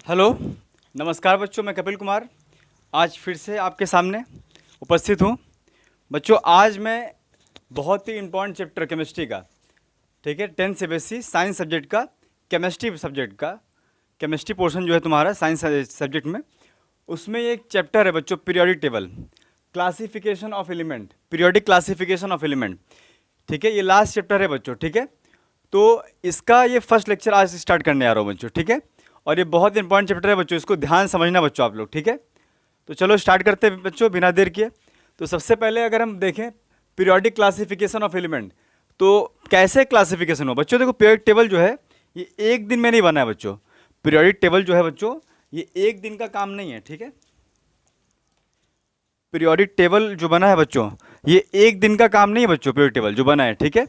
Hello, नमस्कार बच्चों। मैं कपिल कुमार आज फिर से आपके सामने उपस्थित हूँ। बच्चों, आज मैं बहुत ही इम्पोर्टेंट चैप्टर केमिस्ट्री का, ठीक है, 10th CBSE साइंस सब्जेक्ट का, केमिस्ट्री सब्जेक्ट का, केमिस्ट्री पोर्शन जो है तुम्हारा साइंस सब्जेक्ट में, उसमें एक चैप्टर है बच्चों, periodic table, classification of element, periodic classification of element. ठीक है, ये लास्ट चैप्टर है बच्चों। ठीक है, तो इसका ये फर्स्ट लेक्चर आज स्टार्ट करने आ रहा हूँ बच्चों। ठीक है, और ये बहुत इंपॉर्टेंट चैप्टर है बच्चों, इसको ध्यान समझना बच्चों आप लोग। ठीक है, तो चलो स्टार्ट करते हैं बच्चों बिना देर किए। तो सबसे पहले अगर हम देखें पीरियोडिक क्लासिफिकेशन ऑफ एलिमेंट, तो कैसे क्लासिफिकेशन हो बच्चों। देखो, पीरियोडिक टेबल जो है ये एक दिन में नहीं बना है बच्चों। पीरियोडिक टेबल जो है बच्चों ये एक दिन का काम नहीं है। ठीक है, पीरियोडिक टेबल जो बना है बच्चों ये एक दिन का काम नहीं है बच्चों। पीरियोडिक टेबल जो बना है, ठीक है,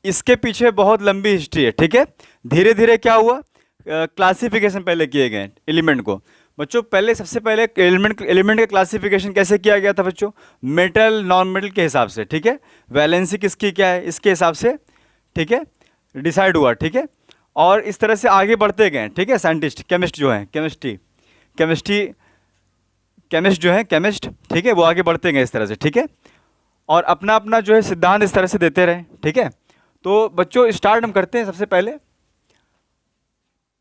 इसके पीछे बहुत लंबी हिस्ट्री है। ठीक है, धीरे धीरे क्या हुआ, क्लासिफिकेशन पहले किए गए एलिमेंट को बच्चों। पहले सबसे पहले एलिमेंट का क्लासिफिकेशन कैसे किया गया था बच्चों, मेटल नॉन मेटल के हिसाब से। ठीक है, वैलेंसी किसकी क्या है इसके हिसाब से, ठीक है, डिसाइड हुआ। ठीक है, और इस तरह से आगे बढ़ते गए। ठीक है, साइंटिस्ट केमिस्ट जो है, केमिस्ट जो है केमिस्ट, ठीक है, वो आगे बढ़ते गए इस तरह से। ठीक है, और अपना अपना जो है सिद्धांत इस तरह से देते रहे। ठीक है, तो बच्चों स्टार्ट हम करते हैं सबसे पहले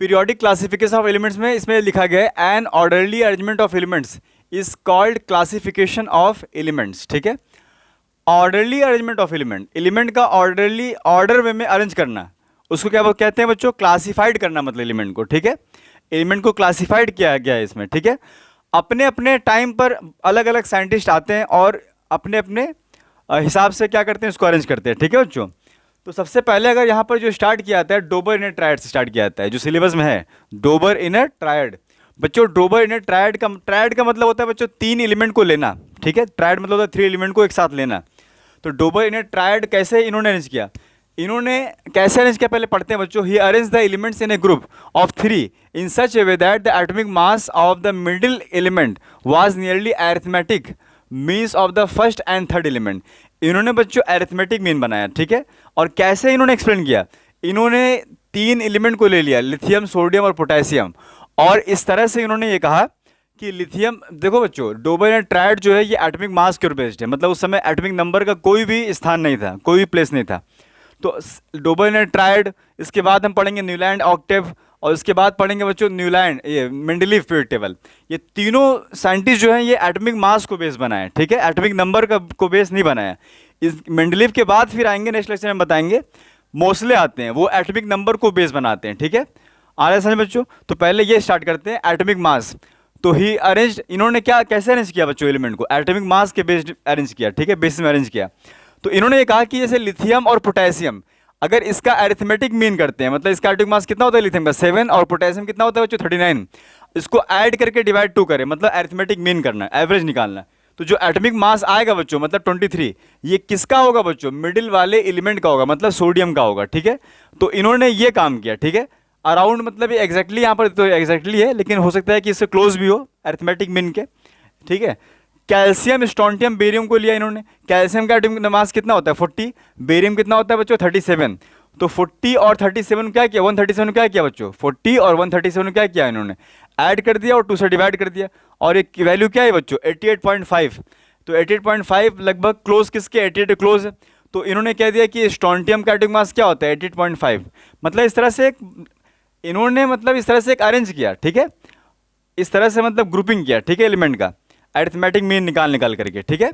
पीरियोडिक क्लासिफिकेशन ऑफ एलिमेंट्स में। इसमें लिखा गया है an orderly arrangement of elements is called classification of elements. ठीक है, ऑर्डरली अरेंजमेंट ऑफ एलिमेंट का ऑर्डरली ऑर्डर वे में अरेंज करना, उसको क्या कहते हैं बच्चों, क्लासिफाइड करना, मतलब एलिमेंट को। ठीक है, एलिमेंट को क्लासिफाइड किया गया है इसमें। ठीक है, अपने अपने टाइम पर अलग अलग साइंटिस्ट आते हैं और अपने अपने हिसाब से क्या करते हैं, इसको अरेंज करते हैं। ठीक है बच्चों, तो सबसे पहले अगर यहाँ पर जो स्टार्ट किया जाता है डोबर इनर ट्रायड से स्टार्ट किया जाता है, जो सिलेबस में है डोबर इनर ट्रायड। बच्चों, डोबर इनर ट्रायड का मतलब होता है बच्चों 3 एलिमेंट को लेना। ठीक है, ट्रायड मतलब होता है 3 एलिमेंट को एक साथ लेना। तो डोबर इनर ट्रायड कैसे इन्होंने अरेंज किया, पहले पढ़ते हैं बच्चों। He arrange the elements in a group of 3 in such a way that the atomic mass of the middle element was nearly arithmetic means of the first and third element. इन्होंने बच्चों arithmetic mean बनाया। ठीक है, और कैसे इन्होंने explain किया, इन्होंने 3 एलिमेंट को ले लिया, लिथियम, सोडियम और पोटेशियम, और इस तरह से इन्होंने ये कहा कि लिथियम, देखो बच्चों, डोबर ट्रायड जो है ये एटॉमिक मास के ऊपर बेस्ड है, मतलब उस समय एटॉमिक नंबर का कोई भी स्थान नहीं था, कोई भी प्लेस नहीं था। तो डोबर ट्रायड, इसके बाद हम पढ़ेंगे न्यूलैंड ऑक्टेव, और इसके बाद पढ़ेंगे बच्चों न्यूलैंड, ये मेंडलीव पीरियड टेबल। ये तीनों साइंटिस्ट जो हैं ये एटॉमिक मास को बेस बनाए। ठीक है, एटॉमिक नंबर का को बेस नहीं बनाया। इस मेंडलीव के बाद फिर आएंगे नेक्स्ट लेक्चर में बताएंगे, मोस्ले आते हैं, वो एटॉमिक नंबर को बेस बनाते हैं। ठीक है, आ रहा है समझ बच्चों। तो पहले ये स्टार्ट करते हैं एटॉमिक मास। तो ही अरेंज, इन्होंने क्या कैसे अरेंज किया बच्चों, एलिमेंट को एटॉमिक मास के बेस्ड अरेंज किया। ठीक है, बेसिस में अरेंज किया। तो इन्होंने ये कहा कि जैसे लिथियम और पोटेशियम, अगर इसका अरिथमेटिक मीन करते हैं, मतलब इसका एटॉमिक मास कितना होता है लिथियम का 7 और पोटेशियम कितना होता है बच्चों 39, इसको ऐड करके डिवाइड 2 करें, मतलब अरिथमेटिक मीन करना है, एवरेज निकालना है। तो जो एटॉमिक मास आएगा बच्चों मतलब 23, ये किसका होगा बच्चों, मिडिल वाले एलिमेंट का होगा, मतलब सोडियम का होगा। ठीक है, तो इन्होंने ये काम किया। ठीक है, अराउंड मतलब एग्जैक्टली यहाँ पर तो एग्जैक्टली है, लेकिन हो सकता है कि इससे क्लोज भी हो अरिथमेटिक मीन के। ठीक है, कैल्शियम, स्ट्रोंटियम, बेरियम को लिया इन्होंने। कैल्शियम का एटॉमिक मास कितना होता है 40, बेरियम कितना होता है बच्चों 37। तो 40 और 37 क्या किया, 137 क्या किया बच्चों, 40 और 137 क्या किया इन्होंने, ऐड कर दिया और 2 से डिवाइड कर दिया, और एक वैल्यू क्या है बच्चों 88.5। तो 88.5 लगभग क्लोज किसके, 88 क्लोज है। तो इन्होंने कह दिया कि स्ट्रोंटियम का एटॉमिक मास क्या होता है 88.5। मतलब इस तरह से इन्होंने मतलब इस तरह से एक अरेंज किया। ठीक है, इस तरह से मतलब ग्रुपिंग किया। ठीक है, एलिमेंट का अरिथमेटिक मीन निकाल करके। ठीक है,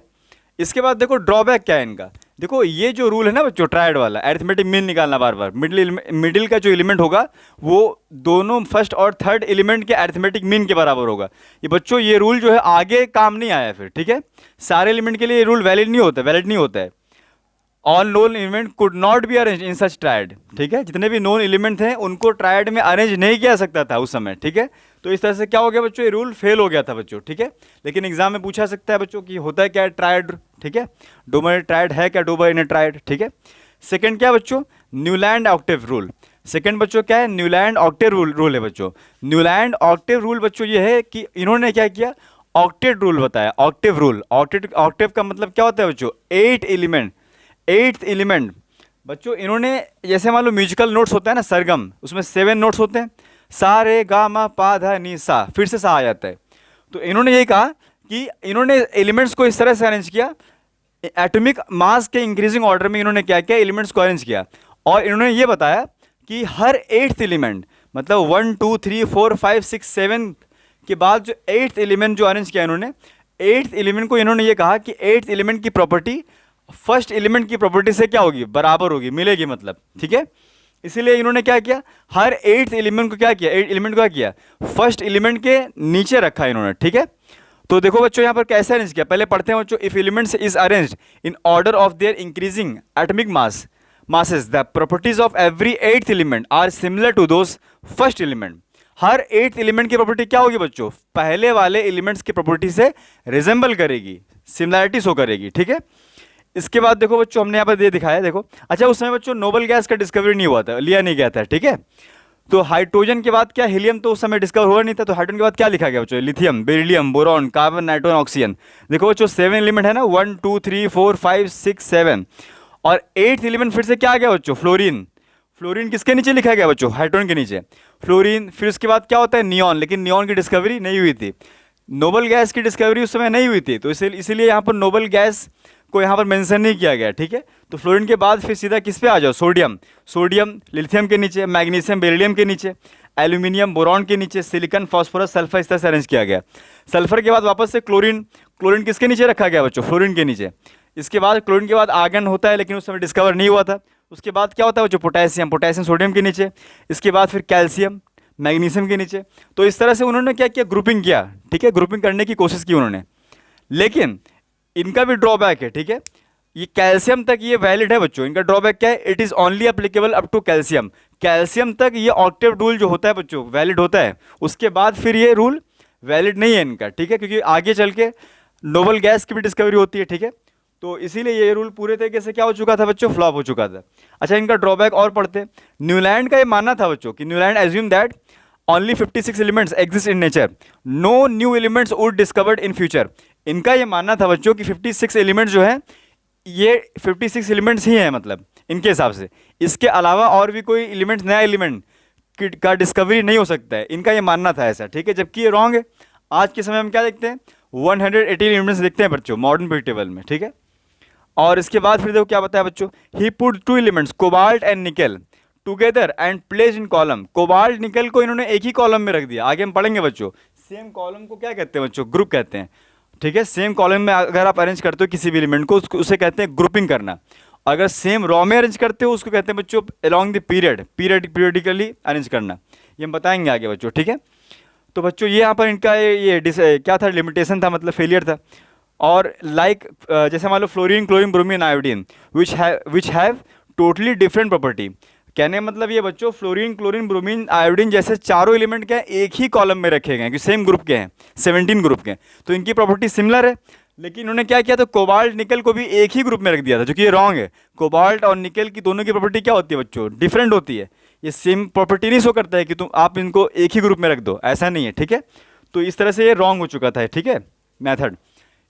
इसके बाद देखो ड्रॉबैक क्या है इनका। देखो ये जो रूल है ना बच्चों ट्रायड वाला, अरिथमेटिक मीन निकालना बार बार, मिडिल का जो एलिमेंट होगा वो दोनों फर्स्ट और थर्ड एलिमेंट के अरिथमेटिक मीन के बराबर होगा। ये बच्चों ये रूल जो है आगे काम नहीं आया फिर। ठीक है, सारे एलिमेंट के लिए ये रूल वैलिड नहीं होता है। All known element could not be arrange in such triad. ठीक है, जितने भी नोन एलिमेंट हैं उनको ट्रायड में अरेंज नहीं किया सकता था उस समय। ठीक है, तो इस तरह से क्या हो गया बच्चों, ये रूल फेल हो गया था बच्चों। ठीक है, लेकिन एग्जाम में पूछा सकता है बच्चों कि होता है क्या ट्रायड। ठीक है, डोबर ट्रायड है क्या, डोबर इनर ट्रायड। ठीक है, सेकंड क्या बच्चों, न्यूलैंड ऑक्टेव रूल। सेकंड बच्चों क्या है, न्यूलैंड ऑक्टेव रूल है बच्चों। न्यूलैंड ऑक्टेव रूल बच्चों ये है कि इन्होंने क्या किया, ऑक्टेट रूल बताया। ऑक्टेव रूल, ऑक्टेव का मतलब क्या होता है बच्चों, 8th एलिमेंट बच्चों। इन्होंने जैसे मान लो म्यूजिकल नोट्स होता है ना सरगम, उसमें 7 नोट्स होते हैं, सा रे गा मा पा धा नी सा, फिर से सा आ जाता है। तो इन्होंने यही कहा कि इन्होंने एलिमेंट्स को इस तरह से अरेंज किया, एटॉमिक मास के इंक्रीजिंग ऑर्डर में इन्होंने क्या किया, एलिमेंट्स को अरेंज किया। और इन्होंने ये बताया कि हर एट्थ एलिमेंट, मतलब 1 2 3 4 5 6 7 के बाद जो एट्थ एलिमेंट जो अरेंज किया इन्होंने, एट्थ एलिमेंट को इन्होंने ये कहा कि एट्थ एलिमेंट की प्रॉपर्टी फर्स्ट एलिमेंट की प्रॉपर्टी से क्या होगी, बराबर होगी, मिलेगी मतलब, ठीक है। इसीलिए इन्होंने क्या किया, हर एट्थ एलिमेंट को क्या किया, एट एलिमेंट को क्या किया, फर्स्ट एलिमेंट के नीचे रखा इन्होंने, ठीक है। तो देखो बच्चों यहाँ पर कैसे अरेंज किया, पहले पढ़ते हैं बच्चों। If elements is arranged in order of their increasing atomic masses, the properties of every eighth element are similar to those first element। Her eighth element की प्रॉपर्टी क्या होगी बच्चों, पहले वाले एलिमेंट्स की प्रॉपर्टी से रिजेंबल करेगी, सिमिलैरिटी शो करेगी, ठीक है। इसके बाद देखो बच्चों, हमने यहाँ पर ये दिखाया, देखो अच्छा उस समय बच्चों नोबल गैस का डिस्कवरी नहीं हुआ था, लिया नहीं गया था, ठीक है। तो हाइड्रोजन के बाद क्या, हीलियम तो उस समय डिस्कवर हुआ नहीं था, तो हाइड्रोजन के बाद क्या लिखा गया बच्चों, lithium, beryllium, boron, carbon, nitrogen, oxygen. देखो बच्चों 7 एलिमेंट है ना, 1 2 3 4 5 6 7, और एट्थ एलिमेंट फिर से क्या आ गया बच्चों, फ्लोरीन। फ्लोरीन किसके नीचे लिखा गया बच्चों, हाइड्रोजन के नीचे फ्लोरीन। फिर उसके बाद क्या होता है, नियॉन, लेकिन नियॉन की डिस्कवरी नहीं हुई थी, नोबल गैस की डिस्कवरी उस समय नहीं हुई थी, तो इसीलिए यहाँ पर नोबल गैस को यहाँ पर मेंशन नहीं किया गया, ठीक है। तो फ्लोरीन के बाद फिर सीधा किस पे आ जाओ, सोडियम, सोडियम लिथियम के नीचे, मैग्नीशियम बेरिलियम के नीचे, एल्यूमिनियम बोरॉन के नीचे, सिलिकॉन फास्फोरस सल्फर, इस तरह से अरेंज किया गया। सल्फर के बाद वापस से क्लोरीन, क्लोरीन किसके नीचे रखा गया बच्चों, फ्लोरीन के नीचे। इसके बाद क्लोरीन के बाद आर्गन होता है, लेकिन उस समय डिस्कवर नहीं हुआ था। उसके बाद क्या होता है बच्चों, पोटेशियम, पोटेशियम सोडियम के नीचे। इसके बाद फिर कैल्शियम मैग्नीशियम के नीचे। तो इस तरह से उन्होंने क्या किया, ग्रुपिंग किया, ठीक है, ग्रुपिंग करने की कोशिश की उन्होंने। लेकिन इनका भी ड्रॉबैक है, ठीक है। ये कैल्शियम तक ये वैलिड है बच्चों, इनका ड्रॉबैक क्या है, it is only applicable up to calcium. Calcium तक ये ऑक्टेव रूल जो होता है बच्चों वैलिड होता है, उसके बाद फिर ये रूल वैलिड नहीं है इनका, ठीक है, क्योंकि आगे चल के नोबल गैस की भी डिस्कवरी होती है, ठीक है। तो इसीलिए ये रूल पूरे तरीके से क्या हो चुका था बच्चों, फ्लॉप हो चुका था। अच्छा इनका ड्रॉबैक और पढ़ते। न्यूलैंड का ये मानना था बच्चों कि Newland assume that only 56 elements exist in nature, no new elements would discovered in future. इनका ये मानना था बच्चों कि 56 एलिमेंट्स जो है ये 56 एलिमेंट्स ही हैं, मतलब इनके हिसाब से इसके अलावा और भी कोई एलिमेंट्स, नया एलिमेंट का डिस्कवरी नहीं हो सकता है, इनका ये मानना था ऐसा, ठीक है, जबकि ये रॉन्ग है। आज के समय हम क्या देखते हैं, 118 एलिमेंट्स देखते हैं बच्चों मॉडर्न पीरियड टेबल में, ठीक है। और इसके बाद फिर देखो क्या बताया बच्चों, he put 2 elements cobalt and nickel together and place in column. Cobalt nickel को इन्होंने एक ही कॉलम में रख दिया, आगे हम पढ़ेंगे बच्चों। सेम कॉलम को क्या कहते हैं बच्चों, ग्रुप कहते हैं, ठीक है। सेम कॉलम में अगर आप अरेंज करते हो किसी भी एलिमेंट को, उसे कहते हैं ग्रुपिंग करना। अगर सेम रॉ में अरेंज करते हो उसको कहते हैं बच्चों अलोंग द पीरियडिकली अरेंज करना। ये हम बताएंगे आगे बच्चों, ठीक है। तो बच्चों ये यहाँ पर इनका ये क्या था, लिमिटेशन था, मतलब फेलियर था। और लाइक जैसे मान लो fluorine, chlorine, bromine, iodine which have totally different property. कहने का मतलब ये बच्चों, फ्लोरीन, क्लोरीन, ब्रोमीन, आयोडीन जैसे चारों एलिमेंट क्या है, एक ही कॉलम में रखे गए हैं, क्योंकि सेम ग्रुप के हैं, 17 ग्रुप के हैं, तो इनकी प्रॉपर्टी सिमिलर है। लेकिन उन्होंने क्या किया, तो कोबाल्ट निकल को भी एक ही ग्रुप में रख दिया था, जो कि ये रॉन्ग है। कोबाल्ट और निकल की दोनों की प्रॉपर्टी क्या होती है बच्चों, डिफरेंट होती है। ये सेम प्रॉपर्टी नहीं शो करता है कि तुम आप इनको एक ही ग्रुप में रख दो, ऐसा नहीं है, ठीक है। तो इस तरह से ये रॉन्ग हो चुका था, ठीक है, मैथड।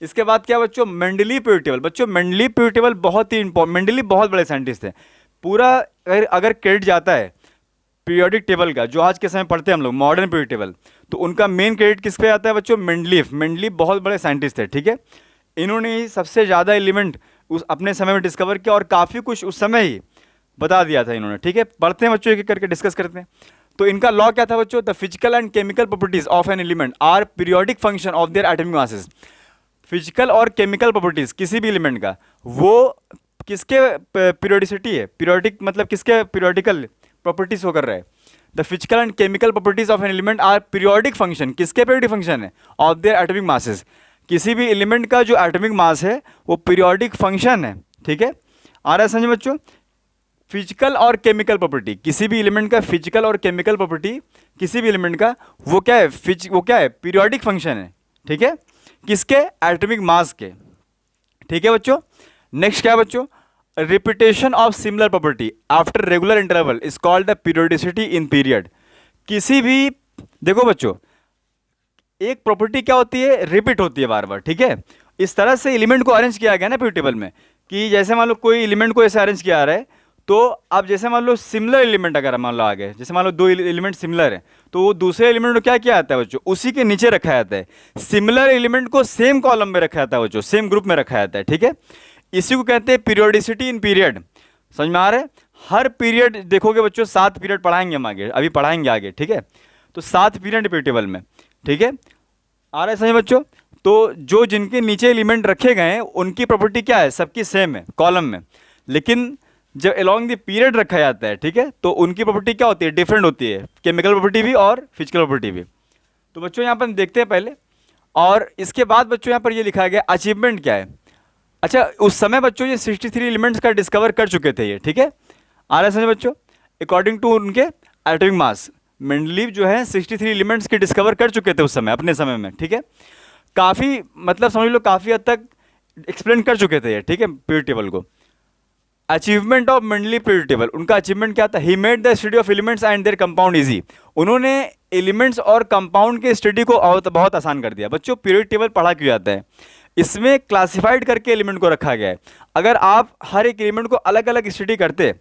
इसके बाद क्या बच्चों, मेंडलीव पीरियड टेबल। बच्चों मेंडलीव पीरियड टेबल बहुत ही इंपॉर्टेंट, मेंडलीव बहुत बड़े साइंटिस्ट हैं। पूरा अगर क्रेडिट जाता है पीरियोडिक टेबल का, जो आज के समय पढ़ते हैं हम लोग मॉडर्न पीरियड टेबल, तो उनका मेन क्रेडिट किस पे आता है बच्चों, मेंडलीव। मेंडलीव बहुत बड़े साइंटिस्ट है, ठीक है। इन्होंने ही सबसे ज़्यादा एलिमेंट उस अपने समय में डिस्कवर किया और काफ़ी कुछ उस समय ही बता दिया था इन्होंने, ठीक है। पढ़ते हैं बच्चों, एक एक करके डिस्कस करते हैं। तो इनका लॉ क्या था बच्चों, the physical and chemical properties of an element are periodic function of their atomic masses. Physical और केमिकल प्रॉपर्टीज किसी भी एलिमेंट का, वो किसके पीरियोडिसिटी है, पीरियोडिक मतलब किसके पीरियोडिकल प्रॉपर्टीज हो कर रहा है। The physical and chemical properties of an element are periodic function, किसके पीरियोडिक फंक्शन है, ऑफ देयर एटॉमिक मासेस। किसी भी एलिमेंट का जो एटॉमिक मास है वो पीरियोडिक फंक्शन है, ठीक है। आ रहा है समझ बच्चों। फिजिकल और केमिकल प्रॉपर्टी, किसी भी एलिमेंट का फिजिकल और केमिकल प्रॉपर्टी किसी भी एलिमेंट का वो क्या है, वो क्या है, पीरियोडिक फंक्शन है, ठीक है, किसके, एटॉमिक मास के, ठीक है बच्चों। नेक्स्ट क्या है बच्चों, repetition of similar property after regular interval is called the periodicity in period. किसी भी, देखो बच्चों एक प्रॉपर्टी क्या होती है, रिपीट होती है बार बार, ठीक है। इस तरह से एलिमेंट को अरेंज किया गया ना पीरियड टेबल में, कि जैसे मान लो कोई एलिमेंट को ऐसे अरेंज किया आ रहा है, तो अब जैसे मान लो सिमिलर एलिमेंट अगर मान लो आ गए, जैसे मान लो दो एलिमेंट सिमिलर है, तो वो दूसरे एलिमेंट को क्या किया जाता है बच्चों, उसी के नीचे रखा जाता है। सिमिलर एलिमेंट को सेम कॉलम में रखा जाता है बच्चों, सेम ग्रुप में रखा जाता है, ठीक है। इसी को कहते हैं पीरियोडिसिटी इन पीरियड। समझ में आ रहा है? हर पीरियड देखोगे बच्चों 7 पीरियड पढ़ाएंगे हम आगे, अभी पढ़ाएंगे आगे, ठीक है। तो 7 पीरियड रिपीटेबल में, ठीक है। आ रहा है समझ बच्चों? तो जो जिनके नीचे एलिमेंट रखे गए हैं उनकी प्रॉपर्टी क्या है, सबकी सेम है कॉलम में, लेकिन जब अलोंग द पीरियड रखा जाता है, ठीक है, तो उनकी प्रॉपर्टी क्या होती है, डिफरेंट होती है, केमिकल प्रॉपर्टी भी और फिजिकल प्रॉपर्टी भी। तो बच्चों यहाँ पर हम देखते हैं पहले, और इसके बाद बच्चों यहाँ पर ये लिखा गया अचीवमेंट क्या है। अच्छा, उस समय बच्चों ये 63 एलिमेंट्स का डिस्कवर कर चुके थे ये, ठीक है। आ रहा है समझ बच्चों? अकॉर्डिंग टू उनके एटॉमिक मास, मेंडलीव जो है 63 एलिमेंट्स के डिस्कवर कर चुके थे उस समय, अपने समय में, ठीक है। काफ़ी मतलब समझ लो काफ़ी हद तक एक्सप्लेन कर चुके थे ये, ठीक है, पीरियड टेबल को। Achievement of Mendeleev period table, उनका अचीवमेंट क्या था, he made the study of elements and there compound easy. उन्होंने एलिमेंट्स और कंपाउंड के स्टडी को बहुत आसान कर दिया। बच्चों पीरियड टेबल पढ़ा क्यों जाता है, इसमें क्लासिफाइड करके एलिमेंट को रखा गया है। अगर आप हर एक एलिमेंट को अलग अलग स्टडी करते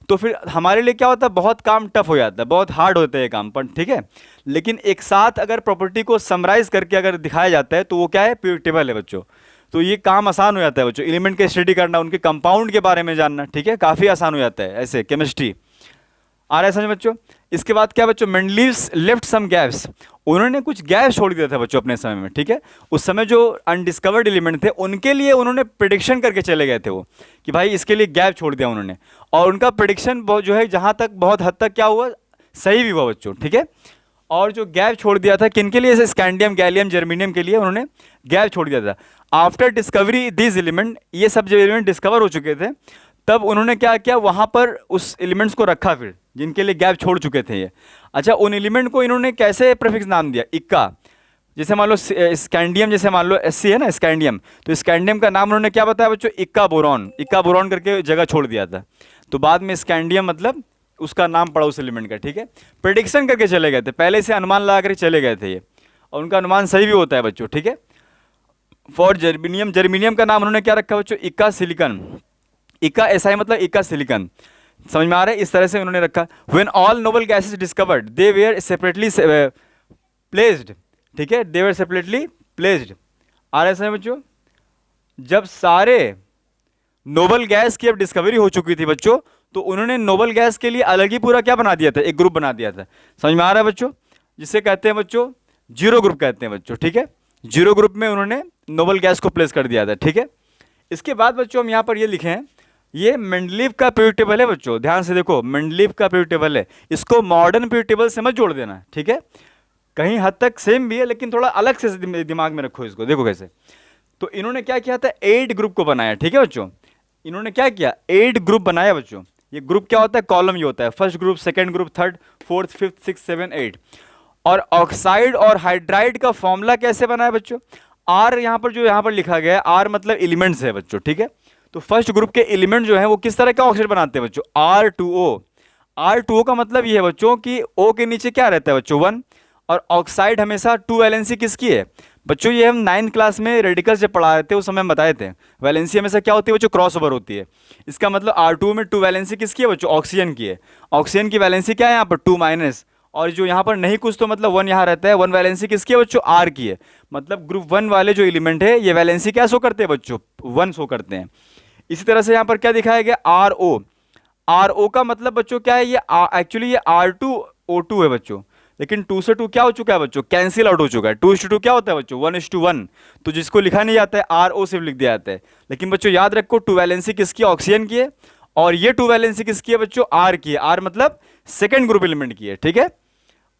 तो फिर हमारे लिए क्या होता है, बहुत काम टफ हो जाता है, बहुत हार्ड होता है ये काम, पर ठीक है। लेकिन एक साथ अगर प्रॉपर्टी को समराइज करके अगर दिखाया जाता है तो वो क्या है, पीरियड टेबल है बच्चों। तो ये काम आसान हो जाता है बच्चों, एलिमेंट के स्टडी करना, उनके कंपाउंड के बारे में जानना, ठीक है, काफ़ी आसान हो जाता है ऐसे केमिस्ट्री। आ रहा है समझ बच्चों? इसके बाद क्या बच्चों, मेंडलीव्स लेफ्ट सम गैप्स, उन्होंने कुछ गैप छोड़ दिया था बच्चों अपने समय में, ठीक है। उस समय जो अनडिस्कवर्ड एलिमेंट थे उनके लिए उन्होंने प्रेडिक्शन करके चले गए थे वो, कि भाई इसके लिए गैप छोड़ दिया उन्होंने, और उनका प्रेडिक्शन जो है जहाँ तक बहुत हद तक क्या हुआ, सही भी हुआ बच्चों, ठीक है। और जो गैप छोड़ दिया था किन के लिए, जैसे स्कैंडियम, गैलियम, जर्मीनियम के लिए उन्होंने गैप छोड़ दिया था। आफ्टर डिस्कवरी दिस एलिमेंट, ये सब जो एलिमेंट डिस्कवर हो चुके थे तब उन्होंने क्या किया, वहाँ पर उस एलिमेंट्स को रखा फिर जिनके लिए गैप छोड़ चुके थे ये। अच्छा, उन एलिमेंट को इन्होंने कैसे प्रीफिक्स नाम दिया, इक्का। जैसे मान लो स्कैंडियम, जैसे मान लो Sc है ना स्कैंडियम, तो स्कैंडियम का नाम उन्होंने क्या बताया बच्चों, इक्का बोरॉन, इक्का बोरॉन करके जगह छोड़ दिया था। तो बाद में स्कैंडियम मतलब उसका नाम पड़ा उस एलिमेंट का, ठीक है। प्रेडिक्शन करके चले गए थे, पहले से अनुमान लगा कर चले गए थे ये, और उनका अनुमान सही भी होता है बच्चों, ठीक है। फॉर जर्मीनियम, जर्मीनियम का नाम उन्होंने क्या रखा बच्चों, इक्का सिलिकन, इक्का SI मतलब इक्का सिलिकन। समझ में आ रहा है? इस तरह से उन्होंने रखा। When all noble gases discovered they were separately placed, ठीक है, दे वेयर सेपरेटली प्लेस्ड। आ रहा है समझ बच्चों? जब सारे नोबल गैस की अब डिस्कवरी हो चुकी थी बच्चों, तो उन्होंने नोबल गैस के लिए अलग ही पूरा क्या बना दिया था, एक ग्रुप बना दिया था। समझ में आ रहा है बच्चों? जिसे कहते हैं बच्चों जीरो ग्रुप कहते हैं बच्चों, ठीक है। जीरो ग्रुप में उन्होंने नोबल गैस को प्लेस कर दिया था, ठीक है। इसके बाद बच्चों हम यहाँ पर ये लिखे हैं, ये मेंडलीव का पीरियड टेबल है बच्चों, ध्यान से देखो, मेंडलीव का पीरियड टेबल है, इसको मॉडर्न पीरियड टेबल से मत जोड़ देना, ठीक है। कहीं हद तक सेम भी है लेकिन थोड़ा अलग से दिमाग में रखो इसको। देखो कैसे, तो इन्होंने क्या किया था, 8 ग्रुप को बनाया, ठीक है बच्चों। इन्होंने क्या किया, 8 ग्रुप बनाया बच्चों। ये ग्रुप क्या होता है, कॉलम ये होता है, first group, second group, third, fourth, fifth, 6, 7, 8। और ऑक्साइड और हाइड्राइड का फॉर्मूला कैसे बना है बच्चों, आर यहाँ पर जो यहाँ पर लिखा गया है, आर मतलब एलिमेंट्स है बच्चों, ठीक है। तो फर्स्ट ग्रुप के एलिमेंट जो है वो किस तरह का ऑक्साइड बनाते हैं बच्चों, R2O। R2O का मतलब ये है बच्चों कि O के नीचे क्या रहता है बच्चों, 1, और ऑक्साइड हमेशा 2 वैलेंसी किसकी है बच्चों, ये हम 9th क्लास में रेडिकल्स जब पढ़ा रहे थे उस समय हम बताए थे, वैलेंसी हमेशा क्या होती है बच्चों, क्रॉस ओवर होती है। इसका मतलब R2O में 2 वैलेंसी किसकी है बच्चों, ऑक्सीजन की है। ऑक्सीजन की वैलेंसी क्या है यहाँ पर, 2-, और जो यहाँ पर नहीं कुछ तो मतलब 1 यहाँ रहता है, 1 वैलेंसी किसकी है बच्चों, R की है। मतलब ग्रुप 1 वाले जो एलिमेंट है ये वैलेंसी क्या शो करते हैं बच्चों, 1 शो करते हैं। इसी तरह से यहाँ पर क्या दिखाया गया, RO। RO का मतलब बच्चों क्या है, ये एक्चुअली ये R2O2 है बच्चों, लेकिन 2 से 2 क्या हो चुका है बच्चों, कैंसिल आउट हो चुका है। 2:2 क्या होता है बच्चों, 1:1। तो जिसको लिखा नहीं जाता है RO सिर्फ लिख दिया जाता है। लेकिन बच्चों याद रखो 2 वैलेंसी किसकी, ऑक्सीजन की है, और ये 2 वैलेंसी किसकी है बच्चों, R की है। R मतलब सेकेंड ग्रुप एलिमेंट की है, ठीक है।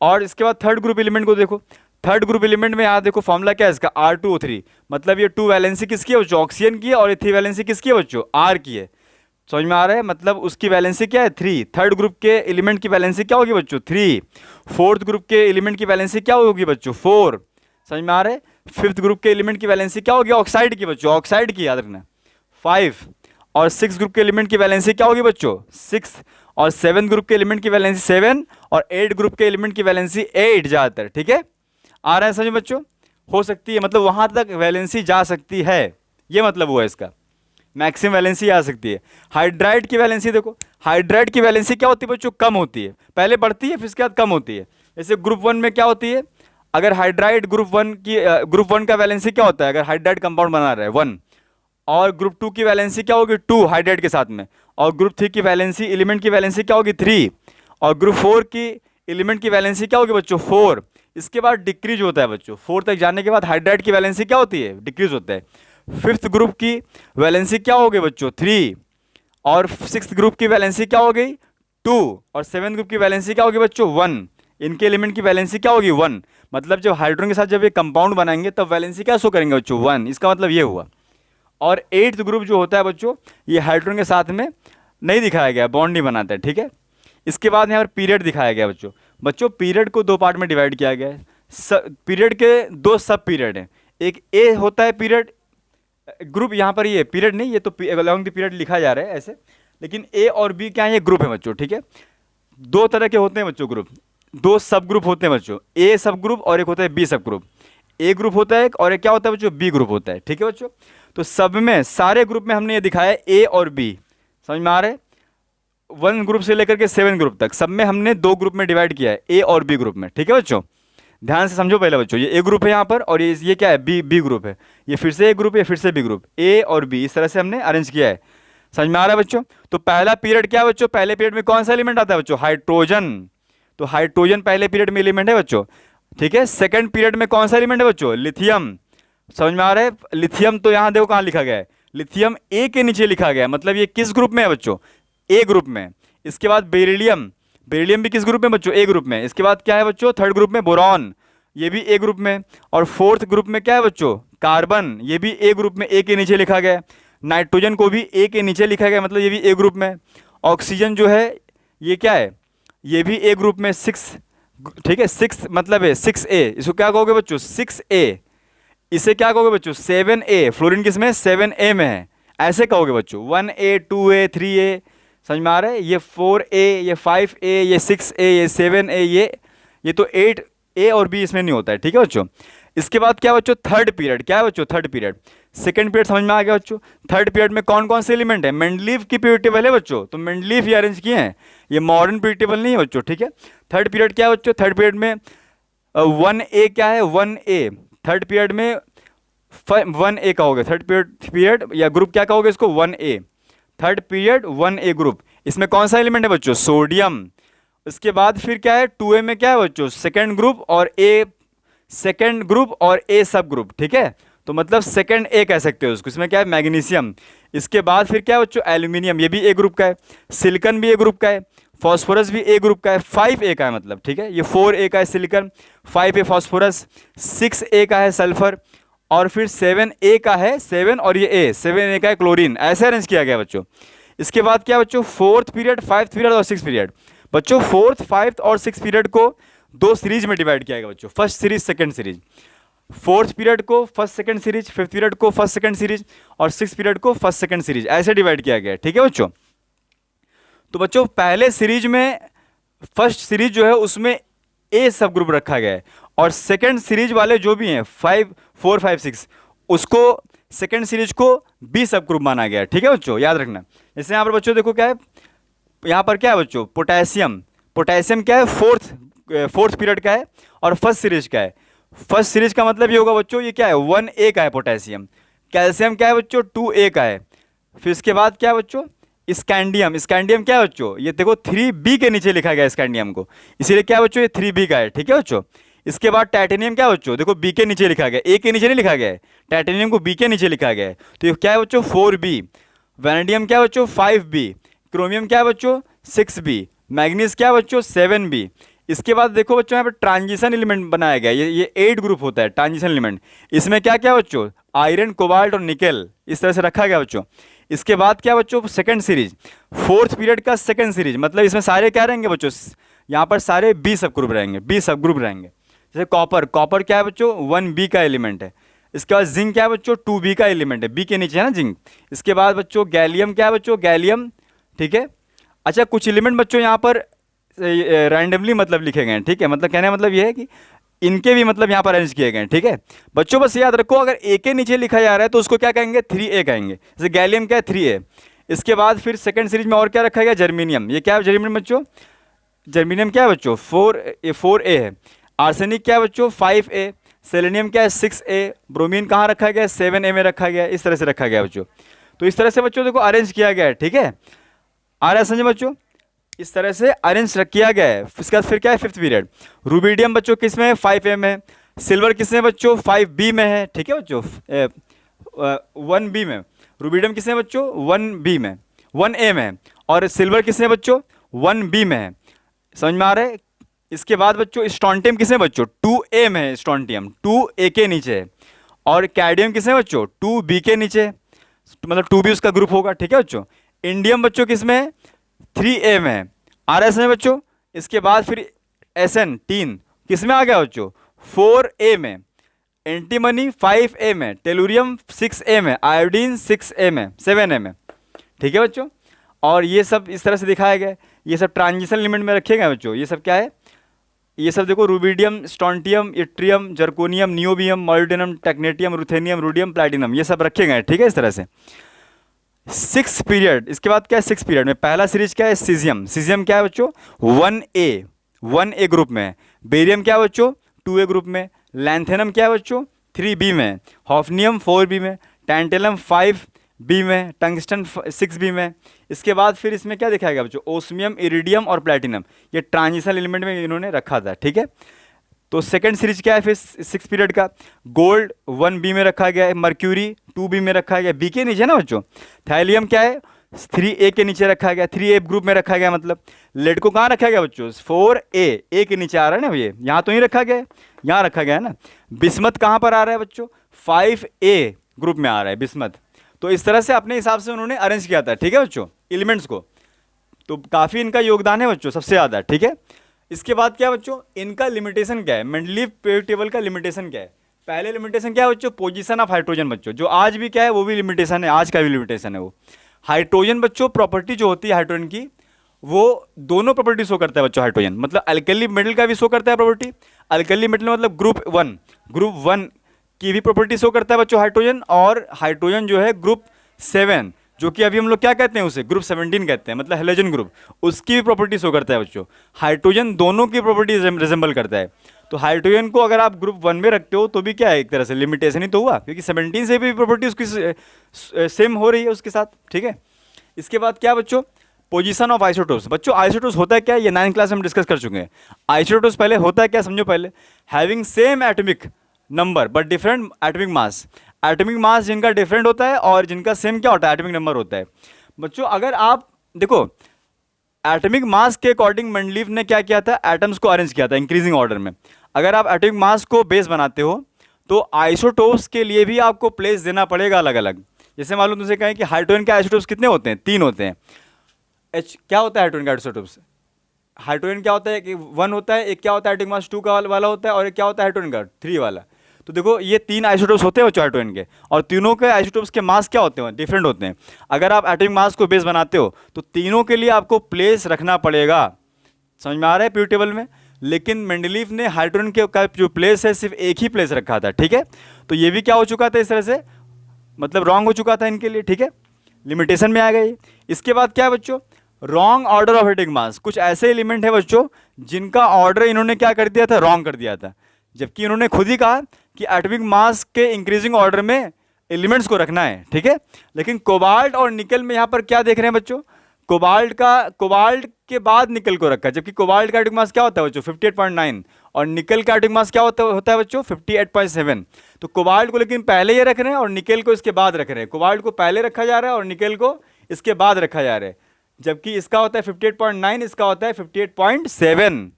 और इसके बाद थर्ड ग्रुप एलिमेंट को देखो, थर्ड ग्रुप एलिमेंट में यहाँ देखो फॉर्मूला क्या है इसका, R2O3। मतलब ये 2 वैलेंसी किसकी है बच्चों, ऑक्सीजन की है, और ये 3 वैलेंसी किसकी है बच्चों, R की है। समझ में आ रहा है? मतलब उसकी वैलेंसी क्या है, 3। थर्ड ग्रुप के एलिमेंट की वैलेंसी क्या होगी बच्चों, 3। फोर्थ ग्रुप के एलिमेंट की वैलेंसी क्या होगी बच्चों, 4। समझ में आ रहा है? फिफ्थ ग्रुप के एलिमेंट की वैलेंसी क्या होगी, ऑक्साइड की बच्चों, ऑक्साइड की याद रखना, 5। और 6 ग्रुप के एलिमेंट की वैलेंसी क्या होगी बच्चों, 6। और 7 ग्रुप के एलिमेंट की वैलेंसी 7, और 8 ग्रुप के एलिमेंट की वैलेंसी 8 ज़्यादातर, ठीक है। आ रहा है समझ बच्चों? हो सकती है, मतलब वहां तक वैलेंसी जा सकती है, ये मतलब हुआ इसका, मैक्सिमम वैलेंसी आ सकती है। हाइड्राइड की वैलेंसी देखो, हाइड्राइड की वैलेंसी क्या होती है बच्चों, कम होती है, पहले बढ़ती है फिर उसके बाद कम होती है। जैसे ग्रुप 1 में क्या होती है, अगर हाइड्राइड ग्रुप वन का वैलेंसी क्या होता है, अगर हाइड्राइड कंपाउंड बना रहा है 1, और ग्रुप 2 की वैलेंसी क्या होगी 2 हाइड्राइड के साथ में, और ग्रुप 3 की वैलेंसी एलिमेंट की वैलेंसी क्या होगी 3, और ग्रुप 4 की एलिमेंट की वैलेंसी क्या होगी बच्चों 4। इसके बाद डिक्रीज होता है बच्चों, 4 तक जाने के बाद हाइड्राइड की वैलेंसी क्या होती है, डिक्रीज होता है। 5th ग्रुप की वैलेंसी क्या हो गई बच्चों 3, और 6th ग्रुप की वैलेंसी क्या हो गई 2, और 7th ग्रुप की वैलेंसी क्या होगी बच्चों 1। इनके एलिमेंट की वैलेंसी क्या होगी 1, मतलब जब हाइड्रोजन के साथ जब ये कंपाउंड बनाएंगे तब वैलेंसी क्या शो करेंगे बच्चों 1, इसका मतलब ये हुआ। और 8th ग्रुप जो होता है बच्चों, ये हाइड्रोजन के साथ में नहीं दिखाया गया, बॉन्ड नहीं बनाता है, ठीक है। इसके बाद यहाँ पर पीरियड दिखाया गया बच्चों। बच्चों पीरियड को 2 पार्ट में डिवाइड किया गया है। पीरियड के 2 सब पीरियड हैं, एक ए होता है पीरियड ग्रुप, यहाँ पर ये पीरियड नहीं, ये तो अलॉन्ग द पीरियड लिखा जा रहा है ऐसे, लेकिन ए और बी क्या है, ये ग्रुप है बच्चों, ठीक है। 2 तरह के होते हैं बच्चों ग्रुप, 2 सब ग्रुप होते हैं बच्चों, ए सब ग्रुप और एक होता है बी सब ग्रुप। ए ग्रुप होता है एक, और एक क्या होता है बच्चों, बी ग्रुप होता है, ठीक है बच्चों। तो सब में सारे ग्रुप में हमने ये दिखाया है ए और बी, समझ में आ रहा है। 1 ग्रुप से लेकर के 7 ग्रुप तक सब में हमने 2 ग्रुप में डिवाइड किया है, ए और बी ग्रुप में, ठीक है बच्चों। ध्यान से समझो पहले बच्चों, ये ए ग्रुप है यहाँ पर, और ये क्या है, बी ग्रुप है, ये फिर से ए ग्रुप है, फिर से बी ग्रुप, ए और बी, इस तरह से हमने अरेंज किया है। समझ में आ रहा है बच्चों। तो पहला पीरियड क्या है बच्चों, पहले पीरियड में कौन सा एलिमेंट आता है बच्चों, हाइड्रोजन। तो हाइड्रोजन पहले पीरियड में एलिमेंट है बच्चों, ठीक है। सेकंड पीरियड में कौन सा एलिमेंट है बच्चों, लिथियम। समझ में आ रहा है, लिथियम तो यहाँ देखो कहाँ लिखा गया है, लिथियम ए के नीचे लिखा गया है, मतलब ये किस ग्रुप में है बच्चों, ए ग्रुप में। इसके बाद बेरिलियम, बेरिलियम भी किस ग्रुप में बच्चों, ए ग्रुप में। इसके बाद क्या है बच्चों, 3rd ग्रुप में बोरॉन, ये भी ए ग्रुप में। और 4th ग्रुप में क्या है बच्चों, कार्बन, ये भी ए ग्रुप में, ए के नीचे लिखा गया है। नाइट्रोजन को भी ए के नीचे लिखा गया, मतलब ये भी ए ग्रुप में। ऑक्सीजन जो है ये क्या है, ये भी ए ग्रुप में, 6, ठीक है, 6 मतलब है 6A, इसको क्या कहोगे बच्चों 6A। इसे क्या कहोगे बच्चों 7A, फ्लोरीन किसमें 7A में है, ऐसे कहोगे बच्चों 1A 2A 3A। समझ में आ रहा है, ये 4A, ये 5A, ये 6A, ये 7A, ये तो 8A और B इसमें नहीं होता है, ठीक है बच्चों। इसके बाद क्या बच्चों, 3rd पीरियड, क्या है बच्चों 3rd पीरियड। 2nd पीरियड समझ में आ गया बच्चों। 3rd पीरियड में कौन कौन से एलिमेंट है, मेंडलीव की पीरियड टेबल है बच्चों, तो मेंडलीव ये अरेंज किए हैं, ये मॉडर्न पीरियड टेबल नहीं है बच्चों, ठीक है। 3rd पीरियड क्या है बच्चों, 3rd पीरियड में 1A क्या है, 1A। 3rd पीरियड में 1A कहोगे, 3rd पीरियड या ग्रुप क्या कहोगे इसको 1A। 3rd period 1A group, इसमें कौन सा एलिमेंट है बच्चों, सोडियम। इसके बाद फिर क्या है 2A में क्या है बच्चों, 2nd ग्रुप और A, 2nd ग्रुप और A सब ग्रुप, ठीक है। तो मतलब 2nd A कह सकते हो उसको, इसमें क्या है मैग्नीशियम। इसके बाद फिर क्या है बच्चों, एल्यूमिनियम, ये भी ए ग्रुप का है। सिलिकन भी ए ग्रुप का है, फॉस्फोरस भी ए ग्रुप का है। 5A का है मतलब, ठीक है, ये 4A का है सिलिकन, 5A फॉस्फोरस, 6A का है सल्फर, और फिर 7A का है 7 और ये A, 7A का है क्लोरीन, ऐसे अरेंज किया गया बच्चों। इसके बाद क्या बच्चों 4th पीरियड, 5th पीरियड और 6th पीरियड। बच्चों 4th, 5th और 6th पीरियड को 2 सीरीज में डिवाइड किया गया बच्चों, first series second series. 4th period को first second series, 5th period को फर्स्ट सेकंड सीरीज, और 6th पीरियड को फर्स्ट सेकंड सीरीज, ऐसे डिवाइड किया गया है, ठीक है बच्चों। तो बच्चों पहले सीरीज में, फर्स्ट सीरीज जो है उसमें ए सब ग्रुप रखा गया है, और सेकंड सीरीज वाले जो भी हैं 5, 4, 5, 6, उसको सेकंड सीरीज को बी सब ग्रुप माना गया है, ठीक है बच्चों, याद रखना। जैसे यहाँ पर बच्चों देखो क्या है, यहाँ पर क्या है बच्चों पोटेशियम, पोटेशियम क्या है 4th पीरियड का है और फर्स्ट सीरीज का है। फर्स्ट सीरीज का मतलब ये होगा बच्चों, ये क्या है 1A का है पोटेशियम। कैल्शियम क्या है बच्चों 2A का है। फिर इसके बाद क्या है बच्चों स्कैंडियम, स्कैंडियम क्या है बच्चों, ये देखो 3B के नीचे लिखा गया है स्कैंडियम को, इसीलिए क्या है बच्चों ये 3B का है, ठीक है बच्चों। इसके बाद टाइटेनियम क्या है बच्चों, देखो B के नीचे लिखा गया, A के नीचे नहीं लिखा गया है, टाइटेनियम को B के नीचे लिखा गया है, तो ये क्या है बच्चों 4B। वैनेडियम क्या है बच्चों 5B। क्रोमियम क्या है बच्चों 6B। मैग्नीज क्या है बच्चों 7B। इसके बाद देखो बच्चों यहाँ पर ट्रांजिशन एलिमेंट बनाया गया, ये 8 ग्रुप होता है ट्रांजिशन एलिमेंट। इसमें क्या क्या बच्चों आयरन, कोबाल्ट और निकेल, इस तरह से रखा गया बच्चों। इसके बाद क्या बच्चों सेकंड सीरीज, 4th पीरियड का सेकंड सीरीज, मतलब इसमें सारे क्या रहेंगे बच्चों, यहाँ पर सारे बी सब ग्रुप रहेंगे, बी सब ग्रुप रहेंगे। जैसे कॉपर, कॉपर क्या है बच्चों 1B का एलिमेंट है। इसके बाद जिंक क्या है बच्चों 2B का एलिमेंट है, बी के नीचे है ना जिंक। इसके बाद बच्चों गैलियम क्या है बच्चों गैलियम, ठीक है। अच्छा कुछ एलिमेंट बच्चों यहाँ पर रैंडमली मतलब लिखे गए हैं, ठीक है, मतलब कहने का मतलब ये है कि इनके भी मतलब यहाँ पर अरेंज किए गए हैं, ठीक है बच्चों। बस याद रखो अगर ए के नीचे लिखा जा रहा है तो उसको क्या कहेंगे, 3A कहेंगे। जैसे गैलियम क्या है, 3A। इसके बाद फिर सेकंड सीरीज में और क्या रखा गया, जर्मीनियम। ये क्या है जर्मीनियम बच्चों, जर्मीनियम क्या है बच्चों, 4A है। आर्सेनिक क्या है बच्चों, 5A। सेलेनियम क्या है, 6A। ब्रोमीन कहाँ रखा गया है, 7A में रखा गया है। इस तरह से रखा गया है बच्चों। तो इस तरह से बच्चों देखो अरेंज किया गया है, ठीक है। आ रहा है समझे बच्चों, इस तरह से अरेंज किया गया है। इसके बाद फिर क्या है, फिफ्थ पीरियड। रूबीडियम बच्चों किस में है, 5A में। सिल्वर किस में बच्चों, 5B में है, ठीक है बच्चों। 1B में। रूबीडियम किस में बच्चों, 1B में, 1A में है। और सिल्वर किस में बच्चों, 1B में है। समझ में आ रहा है। इसके बाद बच्चों स्टोंटियम किस में बच्चों, 2A में है। स्टोंटियम 2A के नीचे है। और कैडियम किस में बच्चों, 2B के नीचे, मतलब 2B उसका ग्रुप होगा, ठीक है बच्चों। इंडियम बच्चों किस में है, 3A में है। आ रहा है बच्चों। इसके बाद फिर SN 3 किस में आ गया बच्चों, 4A में। एंटीमनी 5A में। टेलुरियम 6A में। आयोडीन 6A में, 7A में, ठीक है बच्चों। और ये सब इस तरह से दिखाया गया है। ये सब ट्रांजिशन एलिमेंट में रखे गए बच्चों। ये सब क्या है, ये सब देखो, rubidium, strontium, yttrium, zirconium, niobium, molybdenum, technetium, ruthenium, rhodium, platinum, ये सब रखे गए हैं, ठीक है इस तरह से। 6th पीरियड, इसके बाद क्या है 6th पीरियड में पहला सीरीज क्या है, सीजियम। सीजियम क्या है बच्चों, 1A ग्रुप में है। बेरियम क्या है बच्चों, 2A ग्रुप में। लैंथेनम क्या है बच्चों, 3B में। हॉफनियम 4B में। टैंटेलम 5B में। टंगस्टन 6B में। इसके बाद फिर इसमें क्या दिखाया गया बच्चों, ओस्मियम, इरिडियम और प्लैटिनम। ये ट्रांजिशन एलिमेंट में इन्होंने रखा था, ठीक है। तो सेकंड सीरीज क्या है फिर 6th पीरियड का, गोल्ड 1B में रखा गया है। मर्क्यूरी 2B में रखा गया, B के नीचे ना बच्चों। थैलियम क्या है, 3A के नीचे रखा गया, 3A ग्रुप में रखा गया। मतलब लेड को कहाँ रखा गया बच्चों, 4A के नीचे आ रहा है ना, ये यहाँ तो नहीं रखा गया है, यहाँ रखा गया है ना। बिस्मत कहाँ पर आ रहा है बच्चों, 5A ग्रुप में आ रहा है बिस्मत। तो इस तरह से अपने हिसाब से उन्होंने अरेंज किया था, ठीक है बच्चों, एलिमेंट्स को। तो काफ़ी इनका योगदान है बच्चों, सबसे ज़्यादा, ठीक है। इसके बाद क्या बच्चों, इनका लिमिटेशन क्या है, मेंडलीव पीरियड टेबल का लिमिटेशन क्या है। पहले लिमिटेशन क्या है बच्चों, पोजीशन ऑफ हाइड्रोजन बच्चों, जो आज भी क्या है वो भी लिमिटेशन है, आज का भी लिमिटेशन है वो। हाइड्रोजन बच्चों प्रॉपर्टी जो होती है हाइड्रोजन की, वो दोनों प्रॉपर्टी शो करता है बच्चों हाइड्रोजन, मतलब अल्कली मेटल का भी शो करता है प्रॉपर्टी। अल्कली मेटल मतलब ग्रुप वन की भी प्रॉपर्टी शो करता है बच्चों हाइड्रोजन। और हाइड्रोजन जो है ग्रुप 7, जो कि अभी हम लोग क्या कहते हैं उसे, ग्रुप 17 कहते हैं, मतलब हेलोजन ग्रुप, उसकी भी प्रॉपर्टी शो करता है बच्चों। हाइड्रोजन दोनों की प्रॉपर्टी रिजेंबल करता है। तो हाइड्रोजन को अगर आप ग्रुप 1 में रखते हो तो भी क्या है, एक तरह से लिमिटेशन ही तो हुआ, क्योंकि 17 से भी प्रॉपर्टी उसकी सेम हो रही है उसके साथ, ठीक है। इसके बाद क्या बच्चों, पोजीशन ऑफ आइसोटोप्स। बच्चों आइसोटोप्स होता है क्या, ये 9th क्लास में हम डिस्कस कर चुके हैं। आइसोटोप्स पहले होता है क्या, समझो पहले, having same atomic number but different atomic mass. Atomic mass जिनका डिफरेंट होता है और जिनका सेम क्या होता है, एटॉमिक नंबर होता है। बच्चों अगर आप देखो, एटॉमिक मास के अकॉर्डिंग मेंडलीव ने क्या किया था, एटम्स को अरेंज किया था इंक्रीजिंग ऑर्डर में। अगर आप एटॉमिक मास को बेस बनाते हो तो आइसोटोप्स के लिए भी आपको प्लेस देना पड़ेगा अलग अलग। जैसे मालूम तुमसे कहें कि हाइड्रोजन के आइसोटोप्स कितने होते हैं, 3 होते हैं। एच क्या होता है हाइड्रोजन का आइसोटोप्स, हाइड्रोजन क्या होता है कि 1 होता है, एक क्या होता है एटॉमिक मास 2 का वाला होता है, और एक क्या होता है हाइड्रोजन का 3 वाला। तो देखो ये 3 आइसोटोप्स होते हैं हाइड्रोजन के, और तीनों के आइसोटोप्स के मास क्या होते हैं, डिफरेंट होते हैं। अगर आप एटॉमिक मास को बेस बनाते हो तो तीनों के लिए आपको प्लेस रखना पड़ेगा। समझ में आ रहा है पीरियड टेबल में। लेकिन मेंडलीव ने हाइड्रोजन के का जो प्लेस है सिर्फ एक ही प्लेस रखा था, ठीक है। तो ये भी क्या हो चुका था इस तरह से, मतलब रॉन्ग हो चुका था इनके लिए, ठीक है, लिमिटेशन में आ गई। इसके बाद क्या है बच्चों, wrong order of atomic mass. कुछ ऐसे एलिमेंट है बच्चों जिनका ऑर्डर इन्होंने क्या कर दिया था, रॉन्ग कर दिया था, जबकि इन्होंने खुद ही कहा कि एटॉमिक मास के इंक्रीजिंग ऑर्डर में एलिमेंट्स को रखना है, ठीक है। लेकिन कोबाल्ट और निकल में यहाँ पर क्या देख रहे हैं बच्चों, कोबाल्ट के बाद निकल को रखा है, जबकि कोबाल्ट का एटॉमिक मास क्या होता है बच्चों 58.9, और निकल का एटॉमिक मास क्या होता है बच्चों 58.7। तो कोबाल्ट को लेकिन पहले ये रख रहे हैं और निकल को इसके बाद रख रहे हैं। कोबाल्ट को पहले रखा जा रहा है और निकल को इसके बाद रखा जा रहा है, जबकि इसका होता है 58.9, इसका होता है 58.7।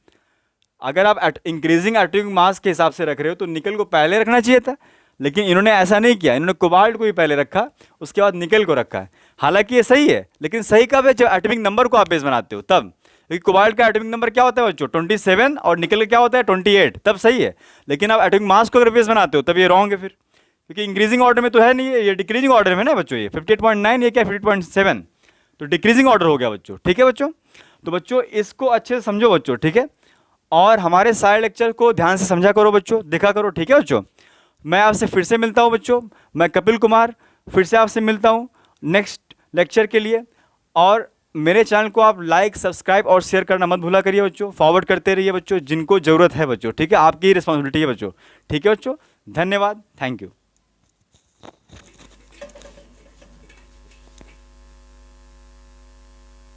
अगर आप इंक्रीजिंग एटॉमिक मास के हिसाब से रख रहे हो तो निकल को पहले रखना चाहिए था, लेकिन इन्होंने ऐसा नहीं किया। इन्होंने कोबाल्ट को भी पहले रखा, उसके बाद निकल को रखा है। हालांकि ये सही है, लेकिन सही कब है, जब एटॉमिक नंबर को आप बेस बनाते हो तब। क्योंकि कोबाल्ट का एटॉमिक नंबर क्या होता है बच्चों 27, और निकल का क्या होता है 28, तब सही है। लेकिन आप एटॉमिक मास को अगर बेस बनाते हो तब ये रॉन्ग है फिर, क्योंकि इंक्रीजिंग ऑर्डर में तो है नहीं, ये डिक्रीजिंग ऑर्डर में ना बच्चों। ये 58.9, ये क्या 58.7, तो डिक्रीजिंग ऑर्डर हो गया बच्चों, ठीक है बच्चों। तो बच्चों इसको अच्छे से समझो बच्चों, ठीक है। और हमारे सारे लेक्चर को ध्यान से समझा करो बच्चों, देखा करो, ठीक है बच्चों। मैं आपसे फिर से मिलता हूँ बच्चों, मैं कपिल कुमार फिर से आपसे मिलता हूँ नेक्स्ट लेक्चर के लिए। और मेरे चैनल को आप लाइक, सब्सक्राइब और शेयर करना मत भूला करिए बच्चों, फॉरवर्ड करते रहिए बच्चों जिनको ज़रूरत है बच्चों, ठीक है, आपकी रिस्पॉन्सिबिलिटी है बच्चों, ठीक है बच्चों। धन्यवाद, थैंक यू।